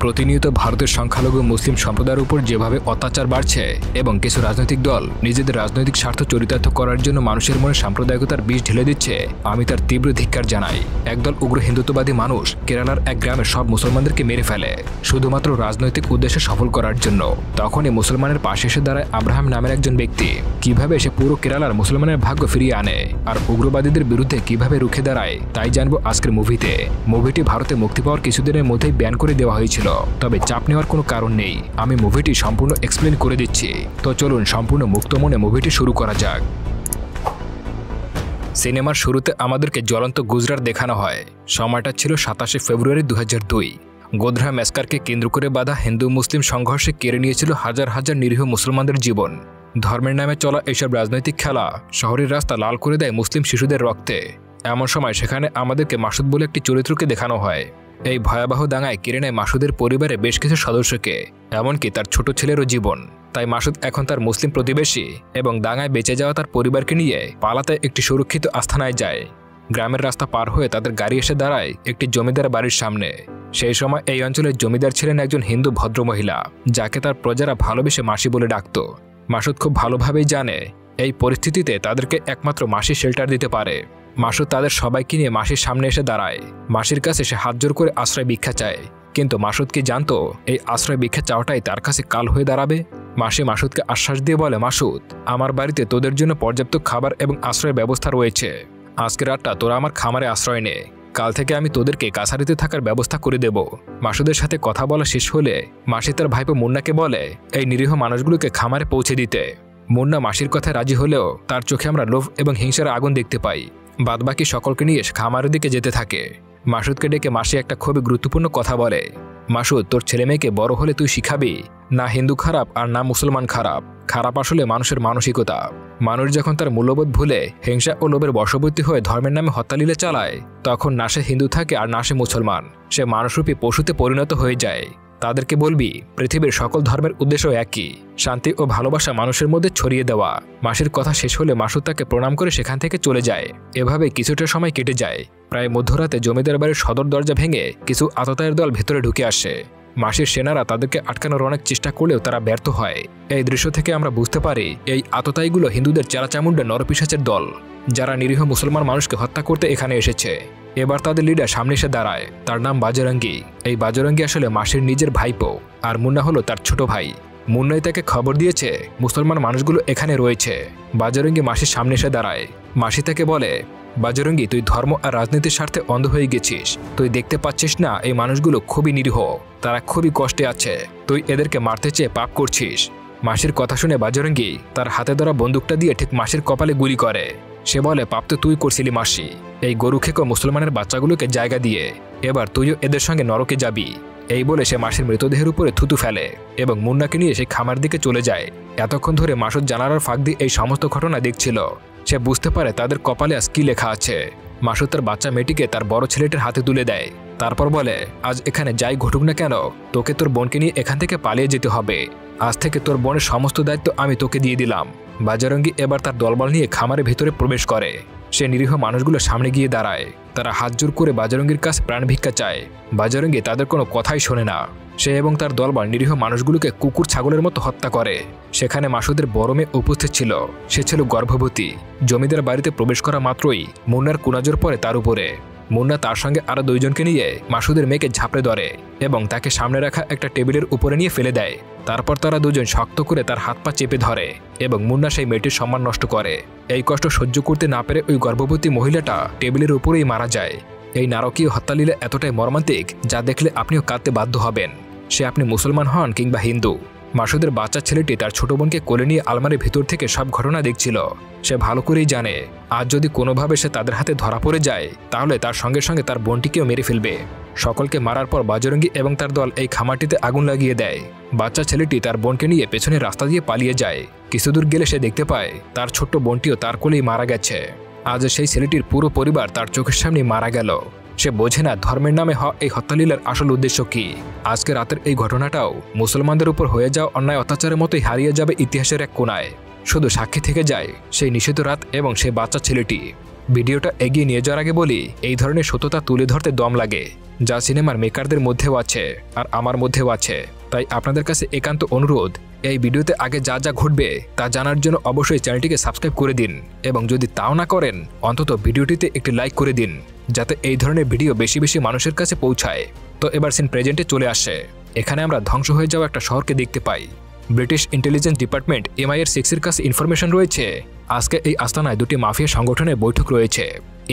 প্রতিনিয়ত ভারতের সংখ্যালঘু মুসলিম সম্প্রদায়ের উপর যেভাবে অত্যাচার বাড়ছে এবং কিছু রাজনৈতিক দল নিজেদের রাজনৈতিক স্বার্থ চরিতার্থ করার জন্য মানুষের মনে সাম্প্রদায়িকতার বিষ ঢেলে দিচ্ছে, আমি তার তীব্র ধিক্কার জানাই। একদল উগ্র হিন্দুত্ববাদী মানুষ কেরালার এক গ্রামের সব মুসলমানদেরকে মেরে ফেলে শুধুমাত্র রাজনৈতিক উদ্দেশ্যে সফল করার জন্য। তখনই মুসলমানের পাশে এসে দাঁড়ায় আব্রাহাম নামের একজন ব্যক্তি। কিভাবে সে পুরো কেরালার মুসলমানের ভাগ্য ফিরিয়ে আনে আর উগ্রবাদীদের বিরুদ্ধে কিভাবে রুখে দাঁড়ায় তাই জানবো আজকের মুভিতে। মুভিটি ভারতে মুক্তি পাওয়ার কিছুদিনের মধ্যেই ব্যান করে দেওয়া হয়েছিল, তবে চাপ নেওয়ার কোনো কারণ নেই। আমি মুভিটি সম্পূর্ণ এক্সপ্লেন করে দিচ্ছি, তো চলুন সম্পূর্ণ মুক্ত মনে মুভিটি শুরু করা যাক। সিনেমার শুরুতে আমাদেরকে জ্বলন্ত গুজরাট দেখানো হয়। সময়টা ছিল 27শে ফেব্রুয়ারি 2002। গোধরা ম্যাসকারকে কেন্দ্র করে বাঁধা হিন্দু মুসলিম সংঘর্ষে কেড়ে নিয়েছিল হাজার হাজার নিরীহ মুসলমানদের জীবন। ধর্মের নামে চলা এইসব রাজনৈতিক খেলা শহরের রাস্তা লাল করে দেয় মুসলিম শিশুদের রক্তে। এমন সময় সেখানে আমাদেরকে মাসুদ বলে একটি চরিত্রকে দেখানো হয়। এই ভয়াবহ দাঙ্গায় কেড়ে নেয় মাসুদের পরিবারে বেশ কিছু সদস্যকে, এমনকি তার ছোট ছেলেরও জীবন। তাই মাসুদ এখন তার মুসলিম প্রতিবেশী এবং দাঙ্গায় বেঁচে যাওয়া তার পরিবারকে নিয়ে পালাতে একটি সুরক্ষিত আস্তানায় যায়। গ্রামের রাস্তা পার হয়ে তাদের গাড়ি এসে দাঁড়ায় একটি জমিদার বাড়ির সামনে। সেই সময় এই অঞ্চলের জমিদার ছিলেন একজন হিন্দু ভদ্রমহিলা, যাকে তার প্রজারা ভালোবেসে মাসি বলে ডাকত। মাসুদ খুব ভালোভাবেই জানে এই পরিস্থিতিতে তাদেরকে একমাত্র মাসি শেল্টার দিতে পারে। মাসুদ তাদের সবাইকে নিয়ে মাসির সামনে এসে দাঁড়ায়। মাসির কাছে সে হাত জোর করে আশ্রয় ভিক্ষা চায়, কিন্তু মাসুদ কি জানতো এই আশ্রয় ভিক্ষা চাওয়াটাই তার কাছে কাল হয়ে দাঁড়াবে। মাসি মাসুদকে আশ্বাস দিয়ে বলে, মাসুদ, আমার বাড়িতে তোদের জন্য পর্যাপ্ত খাবার এবং আশ্রয়ের ব্যবস্থা রয়েছে। আজকে রাতটা তোরা আমার খামারে আশ্রয় নে, কাল থেকে আমি তোদেরকে কাছারিতে থাকার ব্যবস্থা করে দেব। মাসুদের সাথে কথা বলা শেষ হলে মাসি তার ভাইপো মুন্নাকে বলে এই নিরীহ মানুষগুলোকে খামারে পৌঁছে দিতে। মুন্না মাসির কথায় রাজি হলেও তার চোখে আমরা লোভ এবং হিংসার আগুন দেখতে পাই। বাদবাকি সকলকে নিয়ে খামারের দিকে যেতে থাকে। মাসুদকে ডেকে মাসি একটা খুবই গুরুত্বপূর্ণ কথা বলে, মাসুদ, তোর ছেলে মেয়েকে বড় হলে তুই শিখাবি না হিন্দু খারাপ আর না মুসলমান খারাপ। খারাপ আসলে মানুষের মানসিকতা। মানুষ যখন তার মূল্যবোধ ভুলে হিংসা ও লোভের বশবর্তী হয়ে ধর্মের নামে হত্যালীলা চালায়, তখন না সে হিন্দু থাকে আর না সে মুসলমান, সে মানুষরূপী পশুতে পরিণত হয়ে যায়। তাদেরকে বলবি পৃথিবীর সকল ধর্মের উদ্দেশ্য একই, শান্তি ও ভালোবাসা মানুষের মধ্যে ছড়িয়ে দেওয়া। মাসির কথা শেষ হলে মাসুদ তাকে প্রণাম করে সেখান থেকে চলে যায়। এভাবে কিছুটা সময় কেটে যায়। প্রায় মধ্যরাতে জমিদার বাড়ির সদর দরজা ভেঙে কিছু আততায়ীর দল ভেতরে ঢুকে আসে। মাসির সেনারা তাদেরকে আটকানোর অনেক চেষ্টা করলেও তারা ব্যর্থ হয়। এই দৃশ্য থেকে আমরা বুঝতে পারি এই আততায়ীগুলো হিন্দুদের চেরাচামুন্ডা নরপিশাচের দল, যারা নিরীহ মুসলমান মানুষকে হত্যা করতে এখানে এসেছে। এবার তাদের লিডার সামনে এসে দাঁড়ায়, তার নাম বাজরঙ্গী। এই বাজরঙ্গী আসলে মাসির নিজের ভাইপো, আর মুন্না হলো তার ছোট ভাই। মুন্নাই তাকে খবর দিয়েছে মুসলমান মানুষগুলো এখানে রয়েছে। বাজরঙ্গী মাসির সামনে এসে দাঁড়ায়। মাসি তাকে বলে, বাজরঙ্গী, তুই ধর্ম আর রাজনীতির স্বার্থে অন্ধ হয়ে গেছিস। তুই দেখতে পাচ্ছিস না এই মানুষগুলো খুবই নিরীহ, তারা খুবই কষ্টে আছে। তুই এদেরকে মারতে চেয়ে পাপ করছিস। মাসির কথা শুনে বাজরঙ্গী তার হাতে ধরা বন্দুকটা দিয়ে ঠিক মাসির কপালে গুলি করে। সে বলে, পাপ তো তুই করছিলি মাসি, এই গরু খেকো মুসলমানের বাচ্চাগুলোকে জায়গা দিয়ে। এবার তুইও এদের সঙ্গে নরকে যাবি। এই বলে সে মাসির মৃতদেহের উপরে থুতু ফেলে এবং মুন্নাকে নিয়ে সে খামার দিকে চলে যায়। এতক্ষণ ধরে মাসুদ জানালার ফাঁক দিয়ে এই সমস্ত ঘটনা দেখছিল। সে বুঝতে পারে তাদের কপালে আজ কি লেখা আছে। মাসুদ তার বাচ্চা মেয়েটিকে তার বড় ছেলেটির হাতে তুলে দেয়। তারপর বলে, আজ এখানে যাই ঘটুক না কেন, তোকে তোর বোনকে নিয়ে এখান থেকে পালিয়ে যেতে হবে। আজ থেকে তোর বোনের সমস্ত দায়িত্ব আমি তোকে দিয়ে দিলাম। বাজরঙ্গী এবার তার দলবল নিয়ে খামারের ভেতরে প্রবেশ করে। সে নিরীহ মানুষগুলো সামনে গিয়ে দাঁড়ায়। তারা হাত জোর করে বাজরঙ্গীর কাছে প্রাণ ভিক্ষা চায়। বাজরঙ্গী তাদের কোনো কথাই শোনে না। সে এবং তার দলবল নিরীহ মানুষগুলোকে কুকুর ছাগলের মতো হত্যা করে। সেখানে মাসুদের বড় মেয়ে উপস্থিত ছিল। সে ছিল গর্ভবতী। জমিদার বাড়িতে প্রবেশ করা মাত্রই মুন্নার কুনাজোর পড়ে তার উপরে। মুন্না তার সঙ্গে আরো দুইজনকে নিয়ে মাসুদের মেয়েকে ঝাঁপড়ে ধরে এবং তাকে সামনে রাখা একটা টেবিলের উপরে নিয়ে ফেলে দেয়। তারপর তারা দুজন শক্ত করে তার হাত পা চেপে ধরে এবং মুন্না সেই মেয়েটির সম্মান নষ্ট করে। এই কষ্ট সহ্য করতে না পেরে ওই গর্ভবতী মহিলাটা টেবিলের উপরেই মারা যায়। এই নারকীয় হত্যালীলা এতটাই মর্মান্তিক যা দেখলে আপনিও কাঁদতে বাধ্য হবেন, সে আপনি মুসলমান হন কিংবা হিন্দু। মাসুদের বাচ্চা ছেলেটি তার ছোট বোনকে কোলে নিয়ে আলমারির ভিতর থেকে সব ঘটনা দেখছিল। সে ভালো করেই জানে আজ যদি কোনোভাবে সে তাদের হাতে ধরা পড়ে যায় তাহলে তার সঙ্গে সঙ্গে তার বোনটিকেও মেরে ফেলবে। সকলকে মারার পর বাজরঙ্গী এবং তার দল এই খামারটিতে আগুন লাগিয়ে দেয়। বাচ্চা ছেলেটি তার বোনকে নিয়ে পেছনে রাস্তা দিয়ে পালিয়ে যায়। কিছুদূর গেলে সে দেখতে পায় তার ছোট্ট বোনটিও তার কোলেই মারা গেছে। আজ সেই ছেলেটির পুরো পরিবার তার চোখের সামনে মারা গেল। সে বোঝে না ধর্মের নামে এই হত্যালীলার আসল উদ্দেশ্য কি। আজকে রাতের এই ঘটনাটাও মুসলমানদের উপর হয়ে যাওয়া অন্যায় অত্যাচারের মতোই হারিয়ে যাবে ইতিহাসের এক কোনায়। শুধু সাক্ষী থেকে যায় সেই নিষিদ্ধ রাত এবং সেই বাচ্চা ছেলেটি। ভিডিওটা এগিয়ে নিয়ে যাওয়ার আগে বলি, এই ধরনের সত্যতা তুলে ধরতে দম লাগে, যা সিনেমার মেকারদের মধ্যেও আছে আর আমার মধ্যেও আছে। তাই আপনাদের কাছে একান্ত অনুরোধ, এই ভিডিওতে আগে যা যা ঘটবে তা জানার জন্য অবশ্যই চ্যানেলটিকে সাবস্ক্রাইব করে দিন, এবং যদি তাও না করেন অন্তত ভিডিওটিতে একটি লাইক করে দিন, যাতে এই ধরনের ভিডিও বেশি বেশি মানুষের কাছে পৌঁছায়। তো এবার সিন প্রেজেন্টে চলে আসে। এখানে আমরা ধ্বংস হয়ে যাওয়া একটা শহরকে দেখতে পাই। ব্রিটিশ ইন্টেলিজেন্স ডিপার্টমেন্ট MI6 এর কাছে ইনফরমেশন রয়েছে আজকে এই আস্তানায় দুটি মাফিয়া সংগঠনের বৈঠক রয়েছে।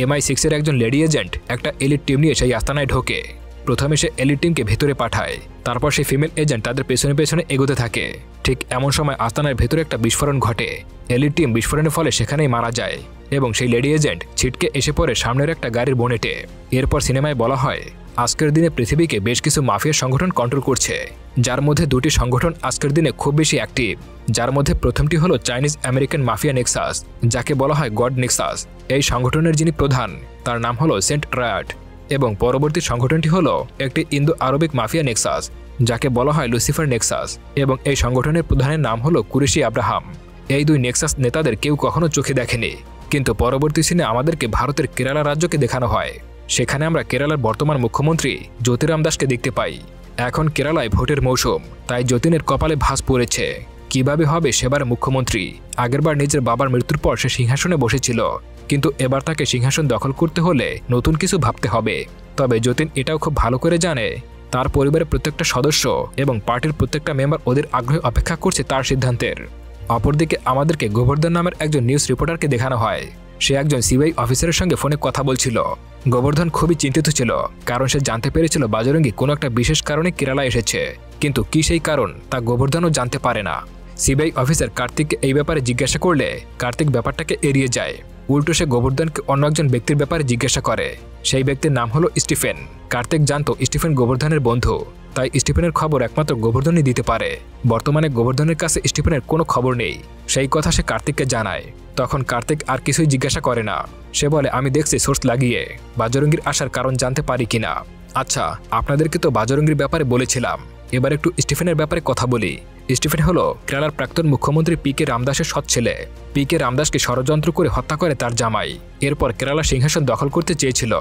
MI6 এর একজন লেডি এজেন্ট একটা এলিট টিম নিয়ে সেই আস্তানায় ঢোকে। প্রথমে সে এলিট টিমকে ভেতরে পাঠায়, তারপর সেই ফিমেল এজেন্ট তাদের পেছনে পেছনে এগোতে থাকে। ঠিক এমন সময় আস্তানার ভেতরে একটা বিস্ফোরণ ঘটে। এলিট টিম বিস্ফোরণের ফলে সেখানেই মারা যায় এবং সেই লেডি এজেন্ট ছিটকে এসে পড়ে সামনের একটা গাড়ির বনেটে। এরপর সিনেমায় বলা হয় আজকের দিনে পৃথিবীকে বেশ কিছু মাফিয়া সংগঠন কন্ট্রোল করছে, যার মধ্যে দুটি সংগঠন আজকের দিনে খুব বেশি অ্যাক্টিভ। যার মধ্যে প্রথমটি হলো চাইনিজ আমেরিকান মাফিয়া নেক্সাস, যাকে বলা হয় গড নেক্সাস। এই সংগঠনের যিনি প্রধান তার নাম হলো সেন্ট রায়াট, এবং পরবর্তী সংগঠনটি হলো একটি ইন্দো আরবিক মাফিয়া নেক্সাস, যাকে বলা হয় লুসিফার নেক্সাস, এবং এই সংগঠনের প্রধানের নাম হলো কুরেশি আব্রাহাম। এই দুই নেক্সাস নেতাদের কেউ কখনো চোখে দেখেনি, কিন্তু পরবর্তী সিনে আমাদেরকে ভারতের কেরালা রাজ্যকে দেখানো হয়। সেখানে আমরা কেরালার বর্তমান মুখ্যমন্ত্রী জ্যোতিরাম দাসকে দেখতে পাই। এখন কেরালায় ভোটের মৌসুম, তাই যতীনের কপালে ভাঁজ পড়েছে। কিভাবে হবে সেবার মুখ্যমন্ত্রী? আগেরবার নিজের বাবার মৃত্যুর পর সে সিংহাসনে বসেছিল, কিন্তু এবার তাকে সিংহাসন দখল করতে হলে নতুন কিছু ভাবতে হবে। তবে যতীন এটাও খুব ভালো করে জানে তার পরিবারের প্রত্যেকটা সদস্য এবং পার্টির প্রত্যেকটা মেম্বার ওদের আগ্রহে অপেক্ষা করছে তার সিদ্ধান্তের। অপরদিকে আমাদেরকে গোবর্ধন নামের একজন নিউজ রিপোর্টারকে দেখানো হয়। সে একজন সিবিআই অফিসারের সঙ্গে ফোনে কথা বলছিল। গোবর্ধন খুবই চিন্তিত ছিল, কারণ সে জানতে পেরেছিল বাজরঙ্গী কোনো একটা বিশেষ কারণে কেরালা এসেছে, কিন্তু কি সেই কারণ তা গোবর্ধনও জানতে পারে না। সিবিআই অফিসার কার্তিককে এই ব্যাপারে জিজ্ঞাসা করলে কার্তিক ব্যাপারটাকে এড়িয়ে যায়। উল্টো সে গোবর্ধনকে অন্য একজন ব্যক্তির ব্যাপারে জিজ্ঞাসা করে। সেই ব্যক্তির নাম হলো স্টিফেন। কার্তিক জানতো স্টিফেন গোবর্ধনের বন্ধু, তাই স্টিফেনের খবর একমাত্র গোবর্ধনই দিতে পারে। বর্তমানে গোবর্ধনের কাছে স্টিফেনের কোনো খবর নেই, সেই কথা সে কার্তিককে জানায়। তখন কার্তিক আর কিছুই জিজ্ঞাসা করে না। সে বলে, আমি দেখছি সোর্স লাগিয়ে বাজরঙ্গীর আসার কারণ জানতে পারি কিনা। আচ্ছা, আপনাদেরকে তো বাজরঙ্গীর ব্যাপারে বলেছিলাম, এবার একটু স্টিফেনের ব্যাপারে কথা বলি। স্টিফেন হলো কেরালার প্রাক্তন মুখ্যমন্ত্রী PK রামদাসের সৎ ছেলে। PK রামদাসকে ষড়যন্ত্র করে হত্যা করে তার জামাই। এরপর কেরালা সিংহাসন দখল করতে চেয়েছিল,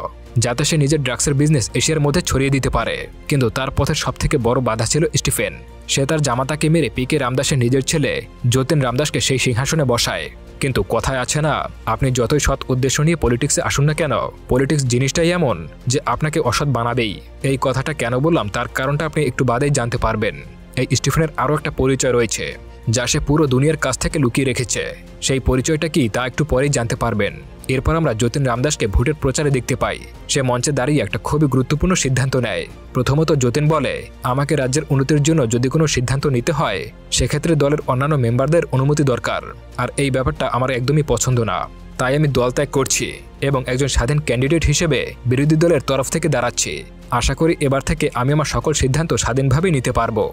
যাতে সে নিজের ড্রাগসের বিজনেস এশিয়ার মধ্যে ছড়িয়ে দিতে পারে। কিন্তু তার পথের সবথেকে বড় বাধা ছিল স্টিফেন। সে তার জামাতাকে মেরে PK রামদাসের নিজের ছেলে যতীন রামদাসকে সেই সিংহাসনে বসায়। কিন্তু কথায় আছে না, আপনি যতই সৎ উদ্দেশ্য নিয়ে পলিটিক্সে আসুন না কেন, পলিটিক্স জিনিসটাই এমন যে আপনাকে অসৎ বানাবেই। এই কথাটা কেন বললাম তার কারণটা আপনি একটু বাদেই জানতে পারবেন। এই স্টিফেনের আরও একটা পরিচয় রয়েছে, যা সে পুরো দুনিয়ার কাছ থেকে লুকিয়ে রেখেছে। সেই পরিচয়টা কি তা একটু পরেই জানতে পারবেন। এরপর আমরা যতীন রামদাসকে ভোটের প্রচারে দেখতে পাই। সে মঞ্চে দাঁড়িয়ে একটা খুবই গুরুত্বপূর্ণ সিদ্ধান্ত নেয়। প্রথমত যতীন বলে, আমাকে রাজ্যের উন্নতির জন্য যদি কোনো সিদ্ধান্ত নিতে হয়, সেক্ষেত্রে দলের অন্যান্য মেম্বারদের অনুমতি দরকার, আর এই ব্যাপারটা আমার একদমই পছন্দ না। তাই আমি দল ত্যাগ করছি এবং একজন স্বাধীন ক্যান্ডিডেট হিসেবে বিরোধী দলের তরফ থেকে দাঁড়াচ্ছি। আশা করি এবার থেকে আমি আমার সকল সিদ্ধান্ত স্বাধীনভাবে নিতে পারবো।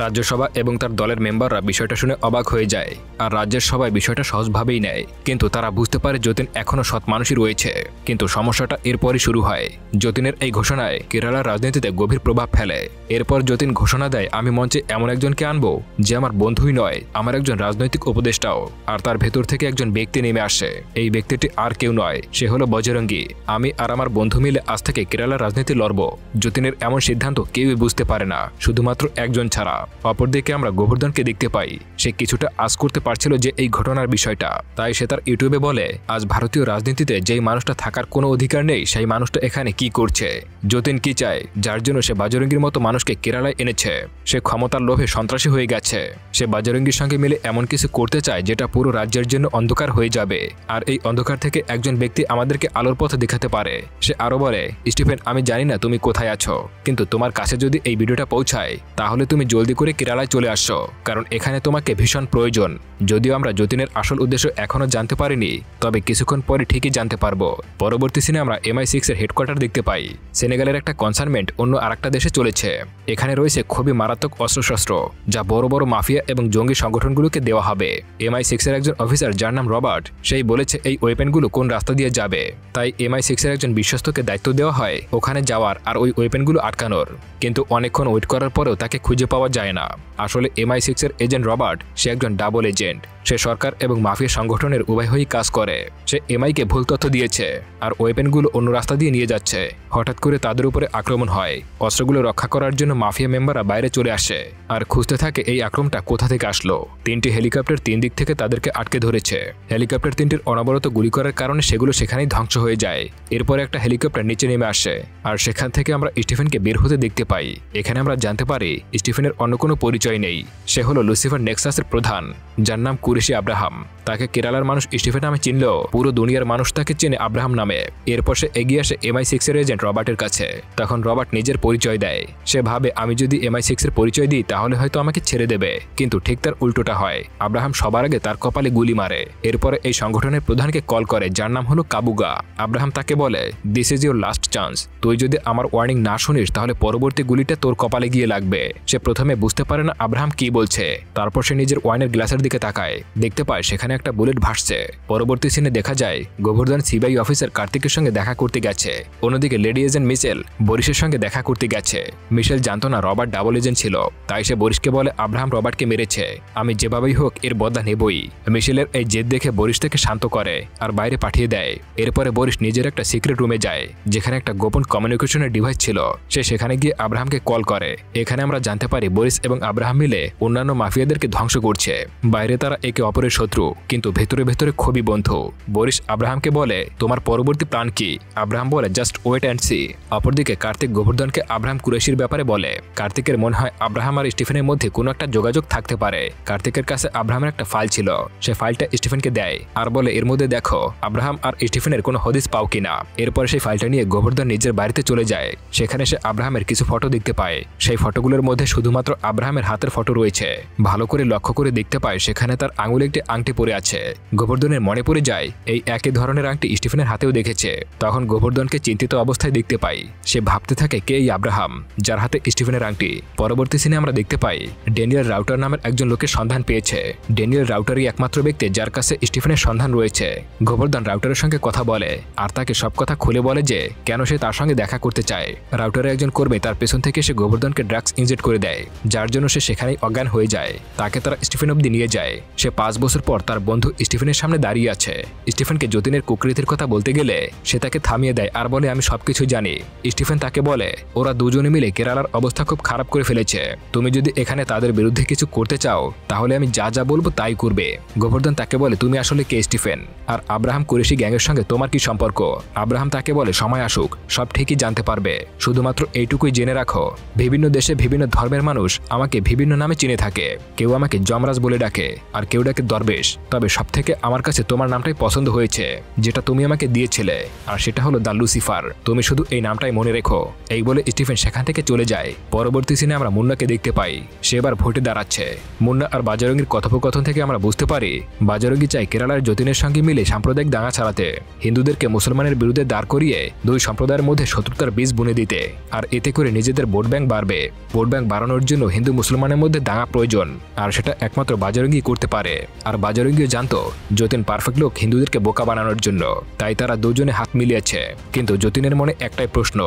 রাজ্যসভা এবং তার দলের মেম্বাররা বিষয়টা শুনে অবাক হয়ে যায়, আর রাজ্যের সবাই বিষয়টা সহজভাবেই নেয়। কিন্তু তারা বুঝতে পারে যতীন এখনও সৎ মানুষই রয়েছে। কিন্তু সমস্যাটা এরপরই শুরু হয়। যতীনের এই ঘোষণায় কেরালার রাজনীতিতে গভীর প্রভাব ফেলে। এরপর যতীন ঘোষণা দেয়, আমি মঞ্চে এমন একজনকে আনবো যে আমার বন্ধুই নয়, আমার একজন রাজনৈতিক উপদেষ্টাও। আর তার ভেতর থেকে একজন ব্যক্তি নেমে আসে। এই ব্যক্তিটি আর কেউ নয়, সে হলো বজরঙ্গী। আমি আর আমার বন্ধু মিলে আজ থেকে কেরালার রাজনীতি লড়ব। যতীনের এমন সিদ্ধান্ত কেউই বুঝতে পারে না, শুধুমাত্র একজন ছাড়া। অপরদিকে আমরা গোবর্ধনকে দেখতে পাই। সে কিছুটা আজ করতে পারছিল যে এই ঘটনার বিষয়টা, তাই সে তার ইউটিউবে বলে, আজ ভারতীয় রাজনীতিতে যেই মানুষটা থাকার কোনো অধিকার নেই, সেই মানুষটা এখানে কি করছে। যতীন কি চায়, যার জন্য সে বাজরঙ্গীর মতো মানুষকে কেরালায় এনেছে? সে ক্ষমতার লোভে সন্ত্রাসী হয়ে গেছে। সে বাজরঙ্গীর সঙ্গে মিলে এমন কিছু করতে চায় যেটা পুরো রাজ্যের জন্য অন্ধকার হয়ে যাবে, আর এই অন্ধকার থেকে একজন ব্যক্তি আমাদেরকে আলোর পথ দেখাতে পারে। সে আরো বলে, স্টিফেন, আমি জানি না তুমি কোথায় আছো, কিন্তু তোমার কাছে যদি এই ভিডিওটা পৌঁছায় তাহলে তুমি জলদি করে কেরালায় চলে আসছো, কারণ এখানে তোমাকে ভীষণ প্রয়োজন। যদিও আমরা যতীনের আসল উদ্দেশ্য এখনো জানতে পারিনি, তবে কিছুক্ষণ পরে ঠিকই জানতে পারবো। পরবর্তী সিনে আমরা MI6 এর হেডকোয়ার্টার দেখতে পাই। সেনেগালের একটা কনসাইনমেন্ট অন্য আরেকটা দেশে চলেছে। এখানে রয়েছে খুবই মারাত্মক অস্ত্রশস্ত্র, যা বড় বড় মাফিয়া এবং জঙ্গি সংগঠনগুলোকে দেওয়া হবে। MI6 এর একজন অফিসার, যার নাম রবার্ট, সেই বলেছে এই ওয়েপেনগুলো কোন রাস্তা দিয়ে যাবে। তাই MI6 এর একজন বিশ্বস্তকে দায়িত্ব দেওয়া হয় ওখানে যাওয়ার আর ওই ওয়েপেনগুলো আটকানোর। কিন্তু অনেকক্ষণ ওয়েট করার পরেও তাকে খুঁজে পাওয়া যায় না। আসলে MI6 এর এজেন্ট রবার্ট সে একজন ডাবল এজেন্ট। সে সরকার এবং মাফিয়া সংগঠনের উভয় হয়েই কাজ করে। সে MI-কে ভুল তথ্য দিয়েছে আর ওয়েপেনগুলো অন্য রাস্তা দিয়ে নিয়ে যাচ্ছে। হঠাৎ করে তাদের উপরে আক্রমণ হয়। অস্ত্রগুলো রক্ষা করার জন্য মাফিয়া মেম্বাররা বাইরে চলে আসে আর খুঁজতে থাকে এই আক্রমণটা কোথা থেকে আসলো। 3টি হেলিকপ্টার 3 দিক থেকে তাদেরকে আটকে ধরেছে। হেলিকপ্টার 3টির অনবরত গুলি করার কারণে সেগুলো সেখানেই ধ্বংস হয়ে যায়। এরপরে একটা হেলিকপ্টার নিচে নেমে আসে আর সেখান থেকে আমরা স্টিফেনকে বের হতে দেখতে পাই। এখানে আমরা জানতে পারি স্টিফেনের অন্য কোনো পরিচয় নেই। সে হলো লুসিফার নেক্সাসের প্রধান, যার নাম কুরেশি আব্রাহাম। তাকে কেরালার মানুষ স্টিফেন নামে চিনলেও পুরো দুনিয়ার মানুষ তাকে চেনে আব্রাহাম নামে। এরপর সে এগিয়ে আসে MI6 এর এজেন্ট রবার্টের কাছে। তখন রবার্ট নিজের পরিচয় দেয়। সে ভাবে আমি যদি MI6 এর পরিচয় দিই তাহলে হয়তো আমাকে ছেড়ে দেবে, কিন্তু ঠিক তার উল্টোটা হয়। আব্রাহাম সবার আগে তার কপালে গুলি মারে। এরপরে এই সংগঠনের প্রধানকে কল করে, যার নাম হলো কাবুগা। আব্রাহাম তাকে বলে, this is your last chance. তুই যদি আমার ওয়ার্নিং না শুনিস তাহলে পরবর্তী গুলিটা তোর কপালে গিয়ে লাগবে। সে প্রথমে বুঝতে পারে না আব্রাহাম কি বলছে। তারপর সে নিজের ওয়াইনের গ্লাসের দিকে তাকায়, দেখতে পায় সেখানে একটা বুলেট ভাসছে। পরবর্তী সিনে দেখা যায় গোবর্ধন সিবিআই অফিসার কার্তিকের সঙ্গে দেখা করতে গেছে। অন্যদিকে লেডি এজেন্ট মিশেল বরিশের সঙ্গে দেখা করতে গেছে। মিশেল জানতো না রবার্ট ডাবল এজেন্ট ছিল, তাই সে বরিশকে বলে আব্রাহাম রবার্টকে মেরেছে, আমি যেভাবেই হোক এর বদলা নেবই। মিশেলের এই জেদ দেখে বরিশ থেকে শান্ত করে আর বাইরে পাঠিয়ে দেয়। এরপরে বরিশ নিজের একটা সিক্রেট রুমে যায়, যেখানে একটা গোপন কমিউনিকেশনের ডিভাইস ছিল। সে সেখানে গিয়ে আব্রাহামকে কল করে। এখানে আমরা জানতে পারি বরিশ এবং আব্রাহাম মিলে অন্যান্য মাফিয়াদেরকে ধ্বংস করছে। বাইরে তারা একে অপরের শত্রু, কিন্তু ভেতরে ভেতরে খুবই বন্ধু। বরিশ আব্রাহামকে বলে, তোমার পরবর্তী প্ল্যান কি? আব্রাহাম বলে, জাস্ট ওয়েট অ্যান্ড সি। অপরদিকে কার্তিক গোবর্ধনকে আব্রাহাম কুরেশির ব্যাপারে বলে। কার্তিকের মনে হয় আব্রাহাম আর স্টিফেনের মধ্যে কোনো একটা যোগাযোগ থাকতে পারে। কার্তিকের কাছে আব্রাহামের একটা ফাইল ছিল। সে ফাইলটা স্টিফেনকে দেয় আর বলে, এর মধ্যে দেখো আব্রাহাম আর স্টিফেনের কোনো হদিস পাও কিনা। এরপরে সেই ফাইলটা নিয়ে গোবর্ধন নিজের বাড়িতে চলে যায়। সেখানে সে আব্রাহামের কিছু ফটো দেখতে পায়। সেই ফটোগুলোর মধ্যে শুধুমাত্র আব্রাহামের হাতের ফটো রয়েছে। ভালো করে লক্ষ্য করে দেখতে পায় সেখানে তার আঙুলে একটি আংটি পরে আছে। গোবর্ধনের মনে পড়ে যায় এই একই ধরনের আংটি স্টিফেনের হাতেও দেখেছে। তখন গোবর্ধনকে চিন্তিত অবস্থায় দেখতে পাই। সে ভাবতে থাকে কে এই আব্রাহাম, যার হাতে স্টিফেনের আংটি। পরবর্তী সিনে আমরা দেখতে পাই ড্যানিয়েল রাউটার নামের একজন লোকের সন্ধান পেয়েছে। ড্যানিয়েল রাউটারই একমাত্র ব্যক্তি যার কাছে স্টিফেনের সন্ধান রয়েছে। গোবর্ধন রাউটারের সঙ্গে কথা বলে আর তাকে সব কথা খুলে বলে যে কেন সে তার সঙ্গে দেখা করতে চায়। রাউটারের একজন কর্মী তার পেছন থেকে সে গোবর্ধনকে ড্রাগস ইনজেক্ট করে দেয়, যার জন্য সে সেখানেই অজ্ঞান হয়ে যায়। তাকে তারা স্টিফেন অব্দি নিয়ে যায়। সে 5 বছর পর তার বন্ধু স্টিফেনের সামনে দাঁড়িয়ে আছে। স্টিফেনকে যতীনের কুকৃতির কথা বলতে গেলে সে তাকে থামিয়ে দেয় আর বলে, আমি সবকিছু জানি। স্টিফেন তাকে বলে, ওরা দুজনে মিলে কেরালার অবস্থা খুব খারাপ করে ফেলেছে। তুমি যদি এখানে তাদের বিরুদ্ধে কিছু করতে চাও তাহলে আমি যা যা বলবো তাই করবে। গোবর্ধন তাকে বলে, তুমি আসলে কে স্টিফেন, আর আব্রাহাম কুরেশি গ্যাংয়ের সঙ্গে তোমার কি সম্পর্ক? আব্রাহাম তাকে বলে, সময় আসুক সব ঠিকই জানতে পারবে। শুধুমাত্র এইটুকুই জেনে রাখো, বিভিন্ন দেশে বিভিন্ন ধর্মের মানুষ আমাকে বিভিন্ন নামে চিনে থাকে। কেউ আমাকে যমরাজ বলে ডাকে আর কেউ ডাকে দরবেশ। তবে সব থেকে আমার কাছে তোমার নামটাই পছন্দ হয়েছে, যেটা তুমি আমাকে দিয়েছিলে, আর সেটা হলো দ্য লুসিফার। তুমি শুধু এই নামটাই মনে রেখো। এই বলে স্টিফেন সেখান থেকে চলে যায়। পরবর্তী সিনে আমরা মুন্নাকে দেখতে পাই। সে এবার ভোটে দাঁড়াচ্ছে। মুন্না আর বাজারঙ্গীর কথোপকথন থেকে আমরা বুঝতে পারি বাজারঙ্গী চাই কেরালার যতীনের সঙ্গে মিলে সাম্প্রদায়িক দাঙ্গা চালাতে, হিন্দুদেরকে মুসলমানের বিরুদ্ধে দাঁড় করিয়ে দুই সম্প্রদায়ের মধ্যে শত্রুতার বীজ বুনে দিতে, আর এতে করে নিজেদের ভোট ব্যাংক বাড়বে। ভোট ব্যাংক বাড়ানোর জন্য হিন্দু মুসলমানের মধ্যে দাঙ্গা প্রয়োজন, আর সেটা একমাত্র বাজারঙ্গী করতে পারে। আর বাজারঙ্গীও জানতো যতীন পারফেক্ট লোক হিন্দুদেরকে বোকা বানানোর জন্য, তাই তারা দুজনে হাত মিলিয়েছে। কিন্তু যতীনের মনে একটাই প্রশ্ন,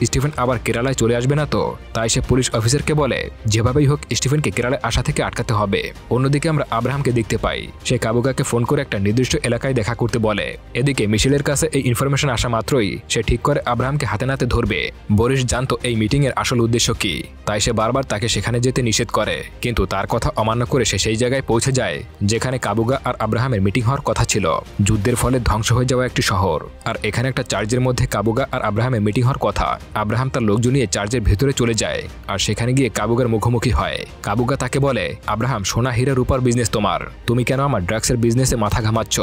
স্টিফেন আবার কেরালায় চলে আসবে না তো? তাই সে পুলিশ অফিসারকে বলে যেভাবেই হোক স্টিফেনকে কেরালায় আসা থেকে আটকাতে হবে। অন্যদিকে আমরা আব্রাহামকে দেখতে পাই। সে কাবুগাকে ফোন করে একটা নির্দিষ্ট এলাকায় দেখা করতে বলে। এদিকে মিশেলের কাছে এই ইনফরমেশন আসা মাত্রই সে ঠিক করে আব্রাহামকে হাতে নাতে ধরবে। বরিশ জানতো এই মিটিং এর আসল উদ্দেশ্য কি, তাই সে বারবার তাকে সেখানে যেতে নিষেধ করে। কিন্তু তার কথা অমান্য করে সে সেই জায়গায় পৌঁছে যায় যেখানে কাবুগা আর আব্রাহামের মিটিং হওয়ার কথা ছিল। যুদ্ধের ফলে ধ্বংস হয়ে যাওয়া একটি শহর, আর এখানে একটা চার্চের মধ্যে কাবুগা আর আব্রাহামের মিটিং হওয়ার কথা। আব্রাহাম তার লোকজন নিয়ে চার্চের ভেতরে চলে যায় আর সেখানে গিয়ে কাবুগার মুখোমুখি হয়। কাবুগা তাকে বলে, আব্রাহাম সোনা হীরা রূপার বিজনেস তোমার, তুমি কেন আমার ড্রাগসের বিজনেসে মাথা ঘামাচ্ছ?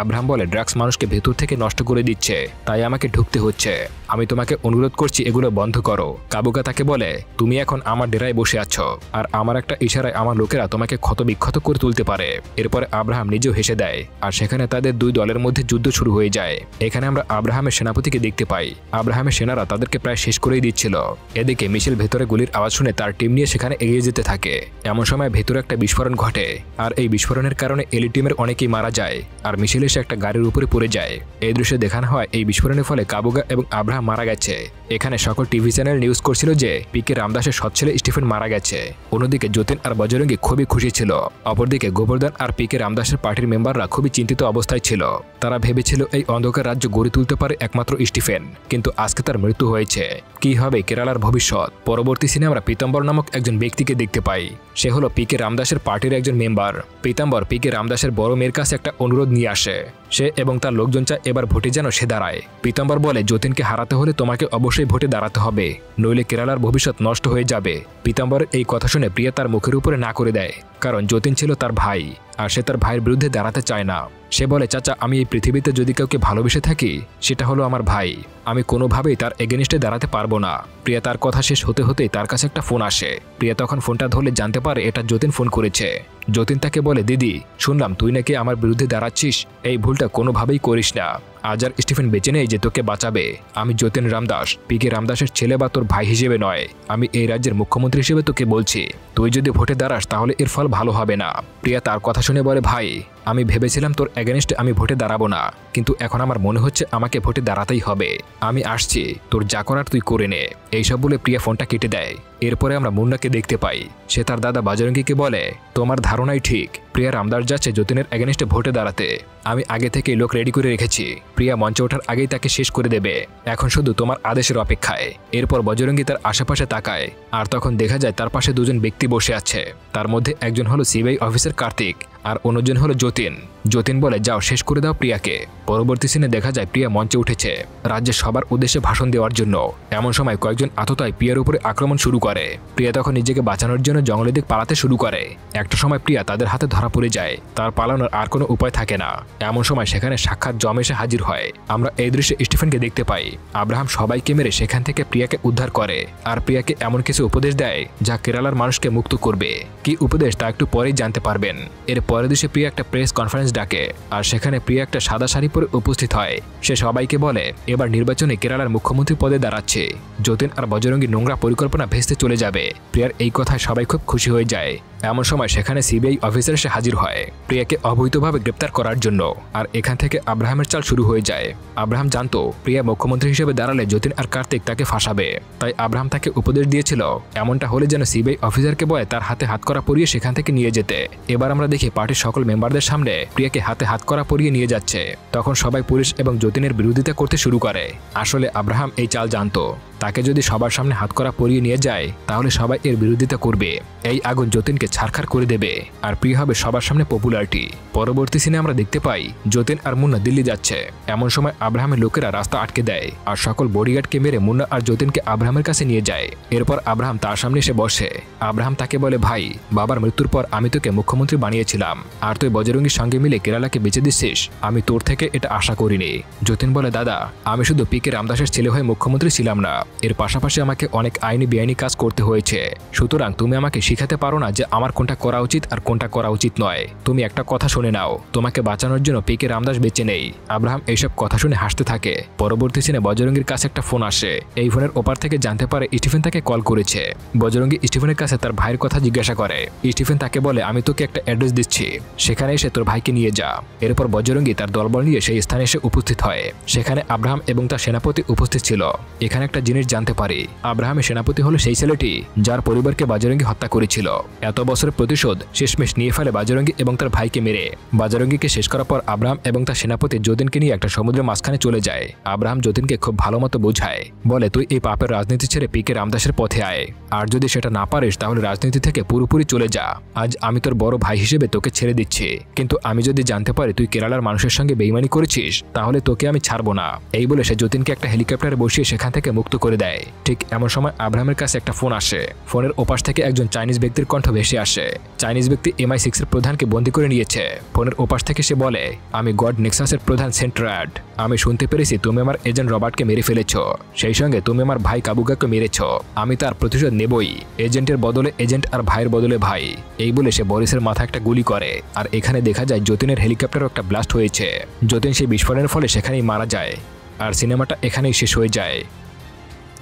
আব্রাহাম বলে, ড্রাগস মানুষকে ভেতর থেকে নষ্ট করে দিচ্ছে, তাই আমাকে ঢুকতে হচ্ছে। আমি তোমাকে অনুরোধ করছি এগুলো বন্ধ করো। কাবুগা তাকে বলে, তুমি এখন আমার ডেরায় বসে আছো, আর আমার একটা ইশারায় আমার লোকেরা তোমাকে ক্ষত বিক্ষত করে তুলতে পারে। এরপরে আব্রাহাম নিজেও হেসে দেয় আর সেখানে তাদের দুই দলের মধ্যে যুদ্ধ শুরু হয়ে যায়। এখানে আমরা আব্রাহামের সেনাপতিকে দেখতে পাই। আব্রাহামের সেনারা তাদেরকে প্রায় শেষ করেই দিচ্ছিল। এদিকে মিশেল ভেতরে গুলির আওয়াজ শুনে তার টিম নিয়ে সেখানে এগিয়ে যেতে থাকে। এমন সময় ভেতরে একটা বিস্ফোরণ ঘটে আর এই বিস্ফোরণের কারণে এলি টিমের অনেকেই মারা যায় আর মিশেল এসে একটা গাড়ির উপরে পড়ে যায়। এই দৃশ্যে দেখানো হয় এই বিস্ফোরণের ফলে কাবুগা এবং আব্রাহাম মারা গেছে। এখানে সকল টিভি চ্যানেল নিউজ করছিল যে পিকে রামদাসের সৎ ছেলে স্টিফেন মারা গেছে। অন্যদিকে যতীন আর বজরঙ্গী খুবই খুশি ছিল। অপরদিকে গোবর্ধন আর পিকে রামদাসের পার্টির মেম্বাররা খুবই চিন্তিত অবস্থায় ছিল। তারা ভেবেছিল এই অন্ধকার রাজ্য গড়ে তুলতে পারে একমাত্র স্টিফেন, কিন্তু আজকে তার মৃত্যু হয়েছে। কি হবে কেরালার ভবিষ্যৎ? পরবর্তী সিনে আমরা পীতাম্বর নামক একজন ব্যক্তিকে দেখতে পাই। সে হলো পিকে রামদাসের পার্টির একজন মেম্বার। পীতাম্বর পিকে রামদাসের বড় মেয়ের কাছে একটা অনুরোধ নিয়ে আসে। সে এবং তার লোকজন চায় এবার ভোটে যেন সে দাঁড়ায়। পীতাম্বর বলে যতীনকে হারাতে হলে তোমাকে অবশ্যই ভোটে দাঁড়াতে হবে, নইলে কেরালার ভবিষ্যৎ নষ্ট হয়ে যাবে। পীতাম্বরের এই কথা শুনে প্রিয়া তার মুখের উপরে না করে দেয়, কারণ যতীন ছিল তার ভাই আর সে তার ভাইয়ের বিরুদ্ধে দাঁড়াতে চায় না। সে বলে, চাচা, আমি এই পৃথিবীতে যদি কাউকে ভালোবেসে থাকি সেটা হলো আমার ভাই। আমি কোনোভাবেই তার এগেনিস্টে দাঁড়াতে পারবো না। প্রিয়া তার কথা শেষ হতে হতেই তার কাছে একটা ফোন আসে। প্রিয়া তখন ফোনটা ধরলে জানতে পারে এটা যতীন ফোন করেছে। যতীন তাকে বলে, দিদি, শুনলাম তুই নাকি আমার বিরুদ্ধে দাঁড়াচ্ছিস। এই ভুলটা কোনোভাবেই করিস না। আজ আর স্টিফেন বেঁচে নেই যে তোকে বাঁচাবে। আমি যতীন রামদাস, পিকে রামদাসের ছেলে বা তোর ভাই হিসেবে নয়, আমি এই রাজ্যের মুখ্যমন্ত্রী হিসেবে তোকে বলছি, তুই যদি ভোটে দাঁড়াস তাহলে এর ফল ভালো হবে না। প্রিয়া তার কথা শুনে বলে, ভাই, আমি ভেবেছিলাম তোর এগেনিস্টে আমি ভোটে দাঁড়াবো না, কিন্তু এখন আমার মনে হচ্ছে আমাকে ভোটে দাঁড়াতেই হবে। আমি আসছি, তোর যা করার তুই করে নে। এইসব বলে প্রিয়া ফোনটা কেটে দেয়। এরপরে আমরা মুন্নাকে দেখতে পাই। সে তার দাদা বাজরঙ্গীকে বলে, তোমার ধারণাই ঠিক, প্রিয়া রামদাস যাচ্ছে যতীনের এগেনিস্টে ভোটে দাঁড়াতে। আমি আগে থেকেই লোক রেডি করে রেখেছি। প্রিয়া মঞ্চে ওঠার আগেই তাকে শেষ করে দেবে। এখন শুধু তোমার আদেশের অপেক্ষায়। এরপর বজরঙ্গী তার আশেপাশে তাকায় আর তখন দেখা যায় তার পাশে দুজন ব্যক্তি বসে আছে। তার মধ্যে একজন হলো সিবিআই অফিসার কার্তিক আর অন্যজন হলো যতীন। যতীন বলে, যাও শেষ করে দাও প্রিয়াকে। পরবর্তী সিনে দেখা যায় প্রিয়া মঞ্চে উঠেছে রাজ্যের সবার উদ্দেশ্যে ভাষণ দেওয়ার জন্য। এমন সময় কয়েকজন আততায়ী প্রিয়ার উপরে আক্রমণ শুরু করে। প্রিয়া তখন নিজেকে বাঁচানোর জন্য জঙ্গলের দিক পালাতে শুরু করে। একটা সময় প্রিয়া তাদের হাতে ধরা পড়ে যায়। তার পালানোর আর কোনো উপায় থাকে না। এমন সময় সেখানে সাক্ষাৎ জম এসে হাজির হয়। আমরা এই দৃশ্যে স্টিফেনকে দেখতে পাই। আব্রাহাম সবাইকে মেরে সেখান থেকে প্রিয়াকে উদ্ধার করে আর প্রিয়াকে এমন কিছু উপদেশ দেয় যা কেরালার মানুষকে মুক্ত করবে। কি উপদেশ তা একটু পরেই জানতে পারবেন। এর পরের দিশে প্রিয়া একটা প্রেস কনফারেন্স ডাকে আর সেখানে প্রিয়া একটা সাদা শাড়ি পরে উপস্থিত হয়। সে সবাইকে বলে এবার নির্বাচনে কেরালার মুখ্যমন্ত্রী পদে দাঁড়াচ্ছে। যতীন আর বজরঙ্গী নোংরা পরিকল্পনা ভেস্তে চলে যাবে। প্রিয়ার এই কথায় সবাই খুব খুশি হয়ে যায়। এমন সময় সেখানে সিবিআই অফিসার এসে হাজির হয় প্রিয়াকে অবৈধভাবে গ্রেপ্তার করার জন্য। আর এখান থেকে আব্রাহামের চাল শুরু হয়ে যায়। আব্রাহাম জানতো প্রিয়া মুখ্যমন্ত্রী হিসেবে দাঁড়ালে যতীন আর কার্তিক তাকে ফাঁসাবে। তাই আব্রাহাম তাকে উপদেশ দিয়েছিল এমনটা হলে যেন সিবিআই অফিসারকে বলে তার হাতে হাতকড়া পরিয়ে সেখান থেকে নিয়ে যেতে। এবার আমরা দেখি পার্টির সকল মেম্বারদের সামনে প্রিয়াকে হাতে হাতকড়া পরিয়ে নিয়ে যাচ্ছে। তখন সবাই পুলিশ এবং যতীনের বিরোধিতা করতে শুরু করে। আসলে আব্রাহাম এই চাল জানতো, তাকে যদি সবার সামনে হাতকড়া পরিয়ে নিয়ে যায় তাহলে সবাই এর বিরোধিতা করবে। এই আগুন যতীনকে ছারখার করে দেবে আর প্রিয়া হবে সবার সামনে পপুলারিটি। পরবর্তী সিনে আমরা দেখতে পাই যতীন আর মুন্না দিল্লি যাচ্ছে। এমন সময় আব্রাহামের লোকেরা রাস্তা আটকে দেয় আর সকল বডিগার্ডকে মেরে মুন্না আর যতীনকে আব্রাহামের কাছে নিয়ে যায়। এরপর আব্রাহাম তার সামনে এসে বসে। আব্রাহাম তাকে বলে, ভাই, বাবার মৃত্যুর পর আমি তোকে মুখ্যমন্ত্রী বানিয়েছিলাম আর তুই বজরঙ্গীর সঙ্গে মিলে কেরালাকে বেঁচে দিচ্ছিস, আমি তোর থেকে এটা আশা করিনি। যতীন বলে, দাদা, আমি শুধু পিকে রামদাসের ছেলে হয়ে মুখ্যমন্ত্রী ছিলাম না, এর পাশাপাশি আমাকে অনেক আইনি বেআইনি কাজ করতে হয়েছে। সুতরাং তুমি আমাকে শিখাতে পারো না যে আমার কোনটা করা উচিত আর কোনটা করা উচিত নয়। তুমি একটা কথা শুনে নাও, তোমাকে বাঁচানোর জন্য পিকে রামদাস বেঁচে নেই। আব্রাহাম এইসব কথা শুনে হাসতে থাকে। পরবর্তী সিনে বজরঙ্গীর কাছে একটা ফোন আসে। এই ফোনের ওপার থেকে জানতে পারে স্টিফেন তাকে কল করেছে। বজরঙ্গী স্টিফেনের কাছে তার ভাইয়ের কথা জিজ্ঞাসা করে। স্টিফেন তাকে বলে, আমি তোকে একটা অ্যাড্রেস দিচ্ছি, সেখানে এসে তোর ভাইকে নিয়ে যা। এরপর বজরঙ্গী তার দলবল নিয়ে সেই স্থানে এসে উপস্থিত হয়। সেখানে আব্রাহাম এবং তার সেনাপতি উপস্থিত ছিল। এখানে একটা জিনিস জানতে পারি, আব্রাহামের সেনাপতি হলো সেই ছেলেটি যার পরিবারকে বাজরঙ্গী হত্যা করেছিল। এত বছরের প্রতিশোধ শেষমেশ নিয়ে ফেলে বাজরঙ্গী এবং তার ভাইকে মেরে। বাজরঙ্গীকে শেষ করার পর আব্রাহাম এবং তার সেনাপতি যতীনকে নিয়ে একটা সমুদ্রের মাঝখানে চলে যায়। আব্রাহাম যতীনকে খুব ভালো মতো বোঝায়, বলে, তুই এই পাপের রাজনীতি ছেড়ে পিকে রামদাসের পথে আয়, আর যদি সেটা না পারিস তাহলে রাজনীতি থেকে পুরোপুরি চলে যা। আজ আমি তোর বড় ভাই হিসেবে তোকে ছেড়ে দিচ্ছি, কিন্তু আমি যদি জানতে পারি তুই কেরালার মানুষের সঙ্গে বেইমানি করেছিস তাহলে তোকে আমি ছাড়বো না। এই বলে সে যতীনকে একটা হেলিকপ্টারে বসিয়ে সেখান থেকে মুক্ত করে করে দেয়। ঠিক এমন সময় আব্রাহামের কাছে একটা ফোন আসে। ফোনের ওপাশ থেকে একজন চাইনিজ ব্যক্তির কণ্ঠ ভেসে আসে। চাইনিজ ব্যক্তি MI6 এর প্রধানকে বন্দী করে নিয়েছে। ফোনের ওপাশ থেকে সে বলে, আমি গড নেক্সাসের প্রধান সেন্ট্রাড। আমি শুনতে পেরেছি তুমি আমার এজেন্ট রবার্টকে মেরে ফেলেছ, সেই সঙ্গে তুমি আমার ভাই কাবুগাকে মেরেছ। আমি তার প্রতিশোধ নেবই, এজেন্টের বদলে এজেন্ট আর ভাইয়ের বদলে ভাই। এই বলে সে বরিসের মাথায় একটা গুলি করে। আর এখানে দেখা যায় যতীনের হেলিকপ্টারও একটা ব্লাস্ট হয়েছে। যতীন সেই বিস্ফোরণের ফলে সেখানেই মারা যায়। আর সিনেমাটা এখানেই শেষ হয়ে যায়।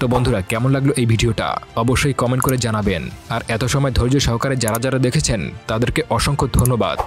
তো বন্ধুরা, কেমন লাগলো এই ভিডিওটা অবশ্যই কমেন্ট করে জানাবেন। আর এত সময় ধৈর্য সহকারে যারা যারা দেখেছেন তাদেরকে অসংখ্য ধন্যবাদ।